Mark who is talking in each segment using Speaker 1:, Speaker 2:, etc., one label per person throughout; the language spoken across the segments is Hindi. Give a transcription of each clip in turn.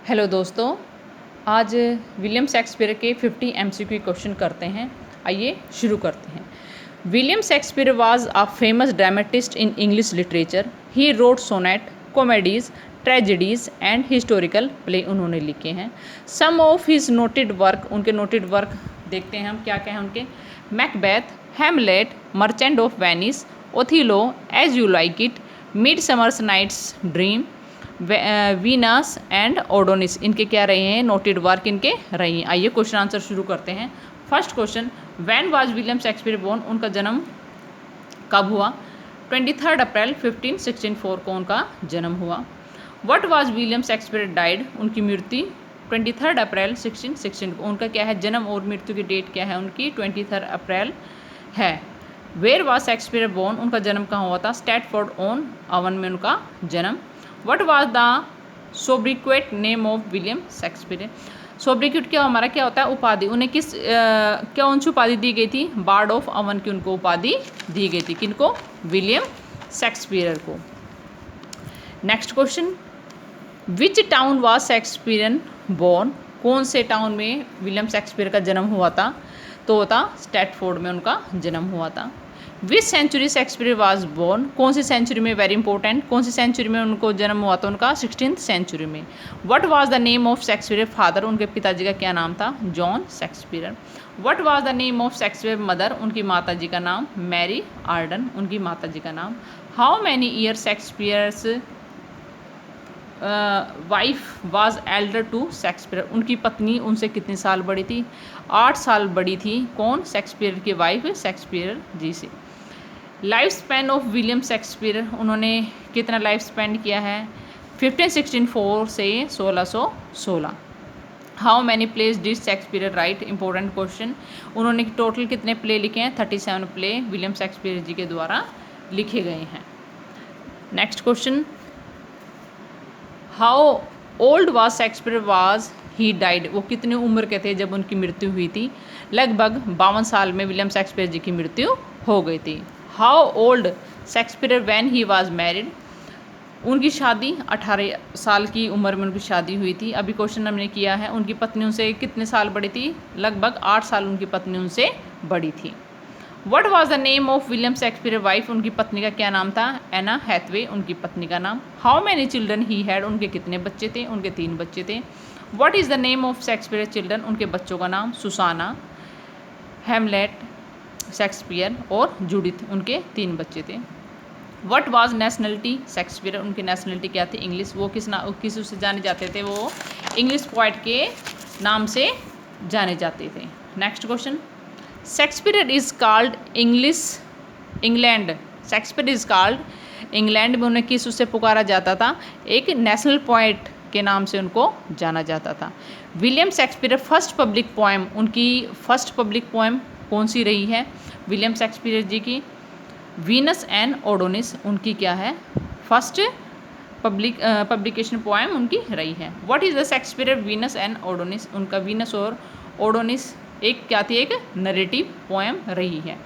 Speaker 1: हेलो दोस्तों, आज विलियम शेक्सपियर के 50 एमसीक्यू क्वेश्चन करते हैं। आइए शुरू करते हैं। William Shakespeare was a famous dramatist in English literature. He wrote sonnet, comedies, tragedies and historical play उन्होंने लिखे हैं। Some of his noted work, उनके नोटेड वर्क देखते हैं हम क्या क्या हैं उनके। Macbeth, Hamlet, Merchant of Venice, Othello, As You Like It, Midsummer's Night's Dream, Venus and Adonis, इनके क्या रहे हैं नोटेड वर्क इनके रहे हैं। आइए क्वेश्चन आंसर शुरू करते हैं। First question, when was William Shakespeare born, उनका जन्म कब हुआ? 23 अप्रैल 1564 को उनका जन्म हुआ। What was William Shakespeare died, उनकी मृत्यु 23 अप्रैल 1616 को। उनका क्या है जन्म और मृत्यु की डेट क्या है उनकी 23 अप्रैल है। वेयर वाज शेक्सपियर बोर्न, उनका जन्म कहाँ हुआ था? स्टैटफोर्ड ऑन अवन में उनका जन्म। What was the sobriquet name of William Shakespeare, sobriquet क्या हमारा क्या होता है उपाधि, उन्हें किस कौन सी उपाधि दी गई थी? बार्ड ऑफ अवन की उनको उपाधि दी गई थी। किनको? विलियम शेक्सपियर को। Next question, which town was Shakespeare born, कौन से टाउन में विलियम शेक्सपियर का जन्म हुआ था? तो वो था स्टैटफोर्ड में उनका जन्म हुआ था। विच सेंचुरी शेक्सपियर वाज बोर्न, कौन सी सेंचुरी में, वेरी इंपॉर्टेंट, कौन सी सेंचुरी में उनको जन्म हुआ था उनका? 16th सेंचुरी में। What was the name of Shakespeare father, उनके पिताजी का क्या नाम था? John Shakespeare. What was the name of Shakespeare mother, उनकी माता जी का नाम? मैरी आर्डन, उनकी माता जी का नाम। How many year Shakespeare's wife was elder to Shakespeare, उनकी पत्नी उनसे कितने साल बड़ी थी? 8 साल बड़ी थी। कौन? शेक्सपियर की वाइफ शेक्सपियर जी से। Life span of William Shakespeare, उन्होंने कितना लाइफ स्पेंड किया है? 1564 से 1616। How many plays did Shakespeare write, important question. उन्होंने टोटल कितने प्ले लिखे हैं? 37 प्ले विलियम शेक्सपियर जी के द्वारा लिखे गए हैं। Next question, how old was Shakespeare was he died, वो कितनी उम्र के थे जब उनकी मृत्यु हुई थी? लगभग 52 साल में विलियम शेक्सपियर जी की मृत्यु हो गई थी। How old Shakespeare when he was married, उनकी शादी 18 साल की उम्र में उनकी शादी हुई थी। अभी क्वेश्चन हमने किया है उनकी पत्नी उनसे कितने साल बड़ी थी? लगभग 8 साल उनकी पत्नी उनसे बड़ी थी। What was the name of William Shakespeare wife, उनकी पत्नी का क्या नाम था? एना हैथवे, उनकी पत्नी का नाम। How many children he had, उनके कितने बच्चे थे? उनके 3 बच्चे थे। What is the name of Shakespeare children, उनके बच्चों का नाम? सुसाना, हैमलेट, शेक्सपियर और जूडिथ, उनके 3 बच्चे थे। व्हाट वाज नेशनलिटी शेक्सपियर, उनकी नेशनलिटी क्या थी? इंग्लिश। वो किस उससे जाने जाते थे? वो इंग्लिश पोइट के नाम से जाने जाते थे। Next question, Shakespeare is called England, Shakespeare is called England में उन्हें किस उससे पुकारा जाता था? एक नेशनल पोइट के नाम से उनको जाना जाता था। William Shakespeare first public poem, उनकी फर्स्ट पब्लिक पोएम कौन सी रही है विलियम शेक्सपियर जी की? वीनस एंड ओडोनिस, उनकी क्या है फर्स्ट पब्लिकेशन पोएम उनकी रही है। What is the Shakespeare Venus and Adonis, उनका वीनस और ओडोनिस एक क्या थी? एक नरेटिव पोएम रही है।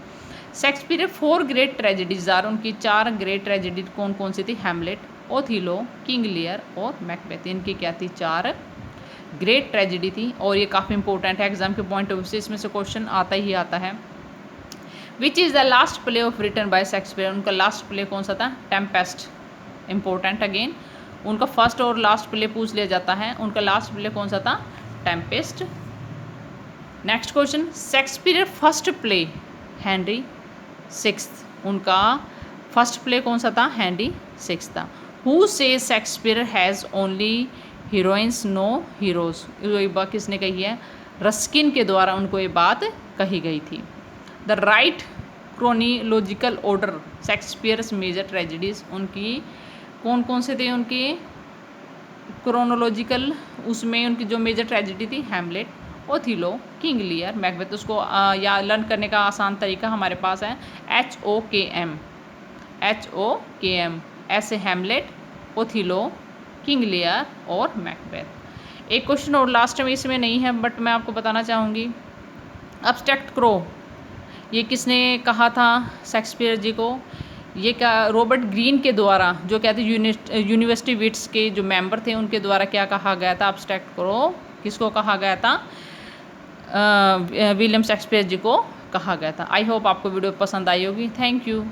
Speaker 1: शेक्सपियर 4 ग्रेट ट्रेजेडीज आर, उनकी 4 ग्रेट ट्रेजेडी कौन कौन सी थी? हैमलेट, ओथिलो, किंग लियर और मैकबेथ, इनकी क्या थी? 4 ग्रेट ट्रेजेडी थी। और ये काफ़ी इंपॉर्टेंट है एग्जाम के पॉइंट ऑफ व्यू से, इसमें से क्वेश्चन आता ही आता है। Which is the last play of written by Shakespeare, उनका लास्ट प्ले कौन सा था? टेम्पेस्ट, इंपॉर्टेंट अगेन, उनका फर्स्ट और लास्ट प्ले पूछ लिया जाता है। उनका लास्ट प्ले कौन सा था? Tempest. Next question, Shakespeare first play Henry sixth, उनका फर्स्ट प्ले कौन सा था? हेनरी सिक्स था। Who says Shakespeare has only heroines no heroes, ये बात किसने कही है? रस्किन के द्वारा उनको ये बात कही गई थी। The right chronological order Shakespeare's major tragedies, उनकी कौन कौन से थे? उनकी क्रोनोलॉजिकल उसमें उनकी जो मेजर ट्रेजेडी थी हैमलेट, ओथिलो, किंग लियर, मैकबेथ। उसको या लर्न करने का आसान तरीका हमारे पास है HOKM, ऐसे हैमलेट, ओथिलो, किंग लियर और मैकबेथ। एक क्वेश्चन और लास्ट में इसमें नहीं है बट मैं आपको बताना चाहूँगी, अब्स्ट्रैक्ट क्रो ये किसने कहा था शेक्सपियर जी को? ये क्या रॉबर्ट ग्रीन के द्वारा, जो कहते यूनिवर्सिटी विट्स के जो मेंबर थे उनके द्वारा क्या कहा गया था, अब्स्ट्रैक्ट करो, किसको कहा गया था, विलियम शेक्सपियर जी को कहा गया था। आई होप आपको वीडियो पसंद आई होगी। Thank you.